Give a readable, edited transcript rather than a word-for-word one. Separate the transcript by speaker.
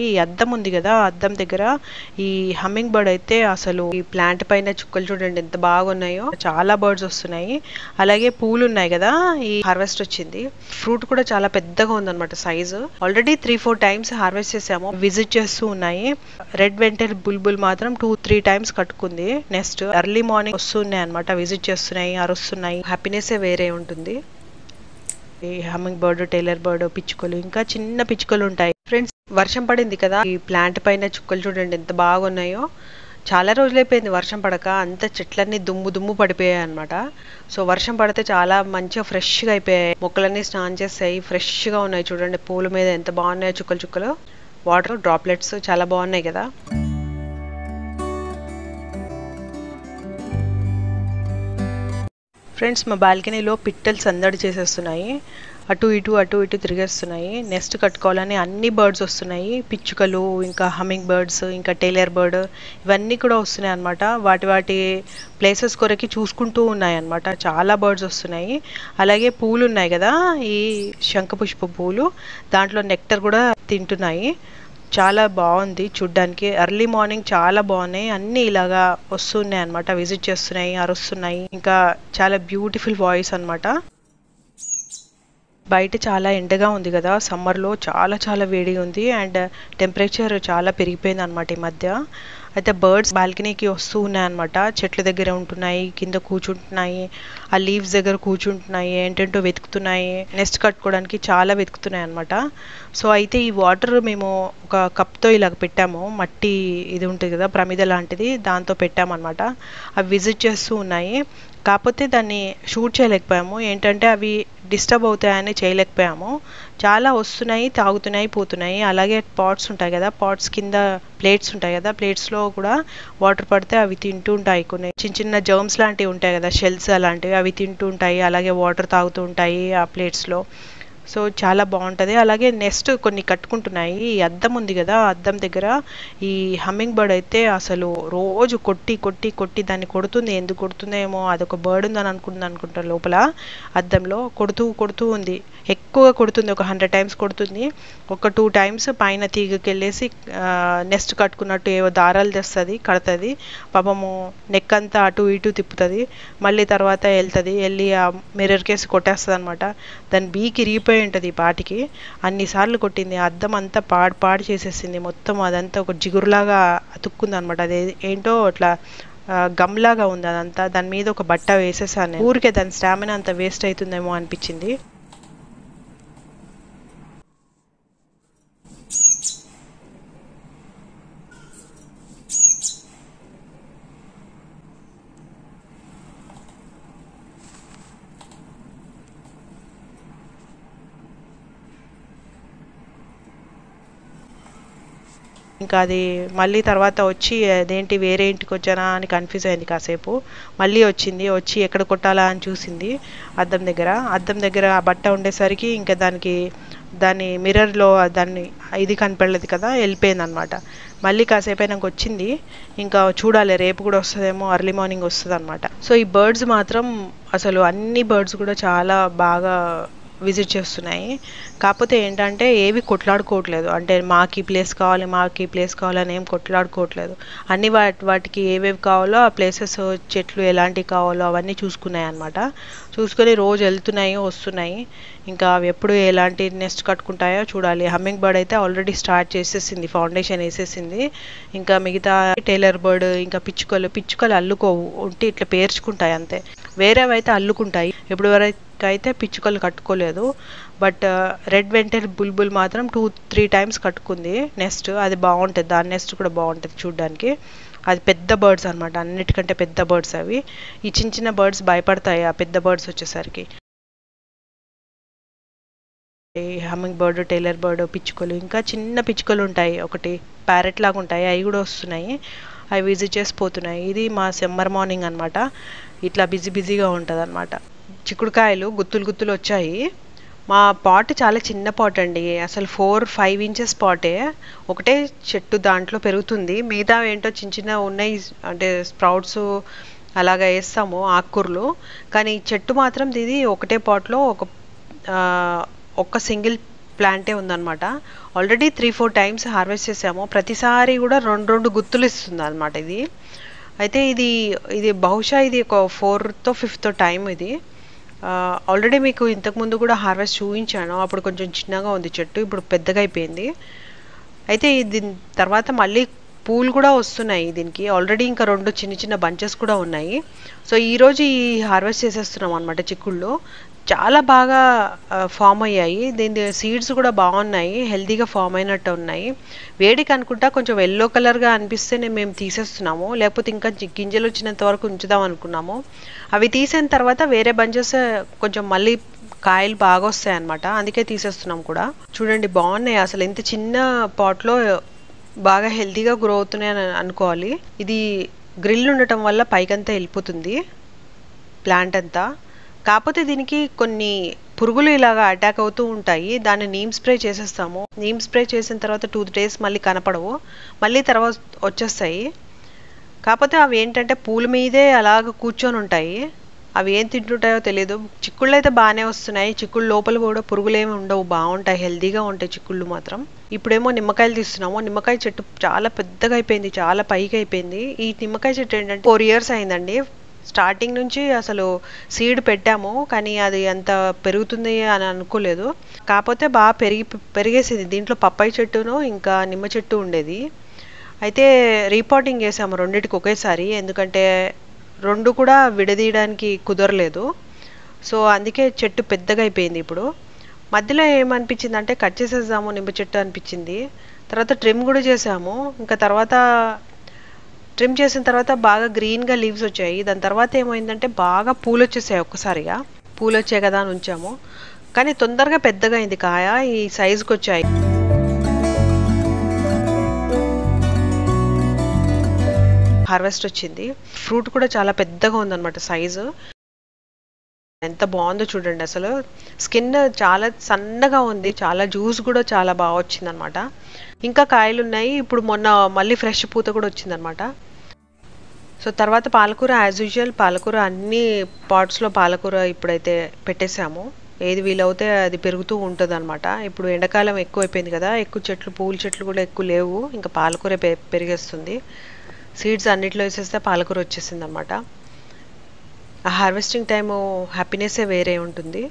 Speaker 1: ఈ అద్దం ఉంది కదా, అద్దం దగ్గర ఈ హమ్మింగ్ బర్డ్ అయితే అసలు ఈ ప్లాంట్ పైన చుక్కలు చూడండి ఎంత బాగున్నాయో, చాలా బర్డ్స్ వస్తున్నాయి. అలాగే పూలు ఉన్నాయి కదా, ఈ హార్వెస్ట్ వచ్చింది. ఫ్రూట్ కూడా చాలా పెద్దగా ఉందన్నమాట సైజు. ఆల్రెడీ 3-4 టైమ్స్ హార్వెస్ట్ చేసాము. విజిట్ చేస్తూ ఉన్నాయి. రెడ్ వెంటల్ బుల్బుల్ మాత్రం 2-3 టైమ్స్ కట్టుకుంది. నెక్స్ట్ ఎర్లీ మార్నింగ్ వస్తున్నాయి అనమాట, విజిట్ చేస్తున్నాయి, అరుస్తున్నాయి. హ్యాపీనెస్ వేరే ఉంటుంది. ఈ హమ్మింగ్ బర్డ్, టైలర్ బర్డ్, పిచ్చుకలు, ఇంకా చిన్న పిచ్చుకలు ఉంటాయి. ఫ్రెండ్స్, వర్షం పడింది కదా, ఈ ప్లాంట్ పైన చుక్కలు చూడండి ఎంత బాగున్నాయో. చాలా రోజులైపోయింది వర్షం పడక, అంత చెట్లన్నీ దుమ్ము పడిపోయాయి అనమాట. సో వర్షం పడితే చాలా మంచిగా ఫ్రెష్గా అయిపోయాయి. మొక్కలన్నీ స్నానం చేస్తాయి, ఫ్రెష్గా ఉన్నాయి. చూడండి పూల మీద ఎంత బాగున్నాయో చుక్కలు చుక్కలు. వాటర్ డ్రాప్లెట్స్ చాలా బాగున్నాయి కదా. ఫ్రెండ్స్, మా బాల్కనీలో పిట్టలు సందడి చేసేస్తున్నాయి. అటు ఇటు తిరిగేస్తున్నాయి. నెస్ట్ కట్టుకోవాలని అన్ని బర్డ్స్ వస్తున్నాయి. పిచ్చుకలు, ఇంకా హమ్మింగ్ బర్డ్స్, ఇంకా టైలర్ బర్డ్, ఇవన్నీ కూడా వస్తున్నాయి అనమాట. వాటి ప్లేసెస్ కొరకి చూసుకుంటూ ఉన్నాయి అనమాట. చాలా బర్డ్స్ వస్తున్నాయి. అలాగే పూలు ఉన్నాయి కదా, ఈ శంఖపుష్ప పూలు, దాంట్లో నెక్టర్ కూడా తింటున్నాయి. చాలా బాగుంది చూడ్డానికి. ఎర్లీ మార్నింగ్ చాలా బాగున్నాయి. అన్నీ ఇలాగా వస్తున్నాయి అనమాట, విజిట్ చేస్తున్నాయి, అరుస్తున్నాయి. ఇంకా చాలా బ్యూటిఫుల్ వాయిస్ అనమాట. బయట చాలా ఎండగా ఉంది కదా, సమ్మర్లో చాలా వేడిగా ఉంది. అండ్ టెంపరేచర్ చాలా పెరిగిపోయింది అనమాట ఈ మధ్య. అయితే బర్డ్స్ బాల్కనీకి వస్తూ ఉన్నాయి అనమాట. చెట్ల దగ్గర ఉంటున్నాయి, కింద కూర్చుంటున్నాయి, ఆ లీవ్స్ దగ్గర కూర్చుంటున్నాయి, ఏంటంటో వెతుకుతున్నాయి. నెస్ట్ కట్టుకోవడానికి చాలా వెతుకుతున్నాయి అనమాట. సో అయితే ఈ వాటర్ మేము ఒక కప్తో ఇలాగ పెట్టాము. మట్టి ఇది ఉంటుంది కదా, ప్రమిద లాంటిది, దాంతో పెట్టామన్నమాట. అవి విజిట్ చేస్తూ ఉన్నాయి. కాకపోతే దాన్ని షూట్ చేయలేకపోయాము. ఏంటంటే అవి డిస్టర్బ్ అవుతాయని చేయలేకపోయాము. చాలా వస్తున్నాయి, తాగుతున్నాయి, పోతున్నాయి. అలాగే పాట్స్ ఉంటాయి కదా, పాట్స్ కింద ప్లేట్స్ ఉంటాయి కదా, ప్లేట్స్లో కూడా వాటర్ పడితే అవి తింటూ ఉంటాయి. కొన్ని చిన్న జర్మ్స్ లాంటివి ఉంటాయి కదా, షెల్స్ అలాంటివి, అవి తింటూ ఉంటాయి. అలాగే వాటర్ తాగుతూ ఉంటాయి ఆ ప్లేట్స్లో. సో చాలా బాగుంటుంది. అలాగే నెక్స్ట్ కొన్ని కట్టుకుంటున్నాయి. ఈ అద్దం ఉంది కదా, అద్దం దగ్గర ఈ హమ్మింగ్ బర్డ్ అయితే అసలు రోజు కొట్టి దాన్ని కొడుతుంది. ఎందుకు కొడుతుందేమో, అదొక బర్డ్ ఉందని అనుకుంటా లోపల అద్దంలో. కొడుతూ ఉంది. ఎక్కువగా కొడుతుంది, ఒక 100 టైమ్స్ కొడుతుంది. ఒక 2 టైమ్స్ పైన తీగకి వెళ్ళేసి నెక్స్ట్ కట్టుకున్నట్టు ఏవో దారాలు తెస్తుంది, కడుతుంది. పాపము నెక్ అంతా అటు ఇటు తిప్పుతుంది. మళ్ళీ తర్వాత వెళ్ళి ఆ మిర్రర్ కేసి కొట్టేస్తుంది అనమాట. దాని బీకి ఇరిగిపోయి ఉంటుంది పాటికి. అన్నిసార్లు కొట్టింది. అద్దం అంతా పాడు చేసేసింది మొత్తం. అదంతా ఒక జిగురులాగా అతుక్కుంది అనమాట. అది ఏంటో అట్లా గమ్లాగా ఉంది అదంతా. దాని మీద ఒక బట్ట వేసేసాను. ఊరికే దాని స్టామినా అంత వేస్ట్ అవుతుందేమో అనిపించింది. ఇంకా అది మళ్ళీ తర్వాత వచ్చి అదేంటి వేరే ఇంటికి వచ్చానా అని కన్ఫ్యూజ్ అయింది కాసేపు. మళ్ళీ వచ్చి ఎక్కడ కొట్టాలా అని చూసింది అద్దం దగ్గర ఆ బట్ట ఉండేసరికి ఇంకా దాని మిర్రర్లో దాన్ని ఇది కనపడలేదు కదా, వెళ్ళిపోయింది అనమాట. మళ్ళీ కాసేపు అయినాక వచ్చింది. ఇంకా చూడాలి, రేపు కూడా వస్తుందేమో, ఎర్లీ మార్నింగ్ వస్తుంది అనమాట. సో ఈ బర్డ్స్ మాత్రం అసలు అన్ని బర్డ్స్ కూడా చాలా బాగా విజిట్ చేస్తున్నాయి. కాకపోతే ఏంటంటే ఏవి కొట్లాడుకోవట్లేదు. అంటే మాకు ఈ ప్లేస్ కావాలని ఏం కొట్లాడుకోవట్లేదు. అన్ని వాటికి ఏవేవి కావాలో ఆ ప్లేసెస్, చెట్లు ఎలాంటివి కావాలో అవన్నీ చూసుకున్నాయి అనమాట. చూసుకొని రోజు వెళ్తున్నాయి, వస్తున్నాయి. ఇంకా అవి ఎప్పుడు ఎలాంటి నెస్ట్ కట్టుకుంటాయో చూడాలి. హమ్మింగ్ బర్డ్ అయితే ఆల్రెడీ స్టార్ట్ చేసేసింది, ఫౌండేషన్ వేసేసింది. ఇంకా మిగతా టైలర్ బర్డ్, ఇంకా పిచ్చుకలు అల్లుకోవు, ఉంటే ఇట్లా పేర్చుకుంటాయి అంతే. వేరేవి అయితే అల్లుకుంటాయి. ఇప్పుడు వరకైతే పిచ్చుకలు కట్టుకోలేదు. బట్ రెడ్ వెంటల్ బుల్బుల్ మాత్రం 2-3 టైమ్స్ కట్టుకుంది నెస్ట్. అది బాగుంటుంది, దాని నెస్ట్ కూడా బాగుంటుంది చూడ్డానికి. అది పెద్ద బర్డ్స్ అనమాట, అన్నిటికంటే పెద్ద బర్డ్స్ అవి. ఈ చిన్న బర్డ్స్ భయపడతాయి ఆ పెద్ద బర్డ్స్ వచ్చేసరికి. హమ్మింగ్ బర్డ్, టైలర్ బర్డ్, పిచ్చుకలు, ఇంకా చిన్న పిచ్చుకలు ఉంటాయి, ఒకటి ప్యారెట్ లాగా ఉంటాయి, అవి కూడా వస్తున్నాయి. అవి విజిట్ చేసి పోతున్నాయి. ఇది మా సమ్మర్ మార్నింగ్ అనమాట. ఇట్లా బిజీగా ఉంటుంది అనమాట. చిక్కుడుకాయలు గుత్తులు వచ్చాయి. మా పాట్ చాలా చిన్న పాట్ అండి, అసలు 4-5 ఇంచెస్ పాటే. ఒకటే చెట్టు దాంట్లో పెరుగుతుంది. మిగతా ఏంటో చిన్న ఉన్నాయి, అంటే స్ప్రౌట్స్ అలాగా వేస్తాము, ఆకుకూరలు. కానీ చెట్టు మాత్రం ఇది ఒకటే పాట్లో ఒక సింగిల్ ప్లాంటే ఉందన్నమాట. ఆల్రెడీ 3-4 టైమ్స్ హార్వెస్ట్ చేసాము. ప్రతిసారి కూడా 2 గుత్తులు ఇస్తుంది అనమాట ఇది. అయితే ఇది బహుశా ఇది ఒక 4th 5th టైం ఇది. ఆల్రెడీ మీకు ఇంతకుముందు కూడా హార్వెస్ట్ చూపించాను. అప్పుడు కొంచెం చిన్నగా ఉంది చెట్టు, ఇప్పుడు పెద్దగా అయిపోయింది. అయితే దీని తర్వాత మళ్ళీ పూలు కూడా వస్తున్నాయి దీనికి. ఆల్రెడీ ఇంకా 2 చిన్న చిన్న బంచెస్ కూడా ఉన్నాయి. సో ఈరోజు ఈ హార్వెస్ట్ చేసేస్తున్నాం అనమాట. చిక్కుళ్ళు చాలా బాగా ఫామ్ అయ్యాయి. దీని సీడ్స్ కూడా బాగున్నాయి, హెల్తీగా ఫామ్ అయినట్టు ఉన్నాయి. వేడికి అనుకుంటా కొంచెం ఎల్లో కలర్గా అనిపిస్తేనే మేము తీసేస్తున్నాము, లేకపోతే ఇంకా గింజలు వచ్చినంత వరకు ఉంచుదాం అనుకున్నాము. అవి తీసిన తర్వాత వేరే బంచెస్ కొంచెం మళ్ళీ కాయలు బాగా వస్తాయి అన్నమాట, అందుకే తీసేస్తున్నాం కూడా. చూడండి బాగున్నాయి అసలు. ఇంత చిన్న పాట్లో బాగా హెల్తీగా గ్రో అవుతున్నాయి అని అనుకోవాలి. ఇది గ్రిల్ ఉండటం వల్ల పైకంతా వెళ్ళిపోతుంది ప్లాంట్ అంతా. కాకపోతే దీనికి కొన్ని పురుగులు ఇలాగా అటాక్ అవుతూ ఉంటాయి. దాన్ని నీమ్ స్ప్రే చేసేస్తాము. నీమ్ స్ప్రే చేసిన తర్వాత 2 days మళ్ళీ కనపడవు, మళ్ళీ తర్వాత వచ్చేస్తాయి. కాకపోతే అవి ఏంటంటే పూల మీదే అలాగ కూర్చొని ఉంటాయి. అవి ఏం తింటుంటాయో తెలియదు. చిక్కుళ్ళు అయితే బాగానే వస్తున్నాయి. చిక్కుళ్ళు లోపల కూడా పురుగులు ఏమి ఉండవు, బాగుంటాయి, హెల్తీగా ఉంటాయి చిక్కుళ్ళు మాత్రం. ఇప్పుడేమో నిమ్మకాయలు తీస్తున్నాము. నిమ్మకాయ చెట్టు చాలా పెద్దగా అయిపోయింది, చాలా పైకి అయిపోయింది. ఈ నిమ్మకాయ చెట్టు ఏంటంటే 4 years అయిందండి. స్టార్టింగ్ నుంచి అసలు సీడ్ పెట్టాము, కానీ అది అంత పెరుగుతుంది అని అనుకోలేదు. కాకపోతే బాగా పెరిగేసింది. దీంట్లో పప్పాయి చెట్టును ఇంకా నిమ్మ చెట్టు ఉండేది. అయితే రీపాటింగ్ చేసాము రెండింటికి ఒకేసారి, ఎందుకంటే 2 కూడా విడదీయడానికి కుదరలేదు. సో అందుకే చెట్టు పెద్దగా అయిపోయింది. ఇప్పుడు మధ్యలో ఏమనిపించింది అంటే కట్ చేసేద్దాము నిమ్మ చెట్టు అనిపించింది. తర్వాత ట్రిమ్ కూడా చేసాము. ఇంకా తర్వాత ట్రిమ్ చేసిన తర్వాత బాగా గ్రీన్గా లీవ్స్ వచ్చాయి. దాని తర్వాత ఏమైందంటే బాగా పూలు వచ్చేసాయి. ఒక్కసారిగా పూలు వచ్చాయి కదా అని ఉంచాము, కానీ తొందరగా పెద్దగా అయింది కాయ, ఈ సైజుకి వచ్చాయి. హార్వెస్ట్ వచ్చింది. ఫ్రూట్ కూడా చాలా పెద్దగా ఉందన్నమాట సైజు. ఎంత బాగుందో చూడండి అసలు. స్కిన్ చాలా సన్నగా ఉంది, చాలా జ్యూస్ కూడా చాలా బాగా వచ్చిందనమాట. ఇంకా కాయలు ఉన్నాయి. ఇప్పుడు మొన్న మళ్ళీ ఫ్రెష్ పూత కూడా వచ్చిందనమాట. సో తర్వాత పాలకూర యాజ్ యూజువల్, పాలకూర అన్ని పాట్స్లో పాలకూర ఇప్పుడైతే పెట్టేసాము. ఏది వీలవుతే అది పెరుగుతూ ఉంటుంది అనమాట. ఇప్పుడు ఎండాకాలం ఎక్కువ అయిపోయింది కదా, ఎక్కువ చెట్లు పూల చెట్లు కూడా ఎక్కువ లేవు, ఇంకా పాలకూర పెరిగేస్తుంది. సీడ్స్ అన్నిట్లో వేసేస్తే పాలకూర వచ్చేసింది అనమాట. ఆ హార్వెస్టింగ్ టైము హ్యాపీనెస్సే వేరే ఉంటుంది.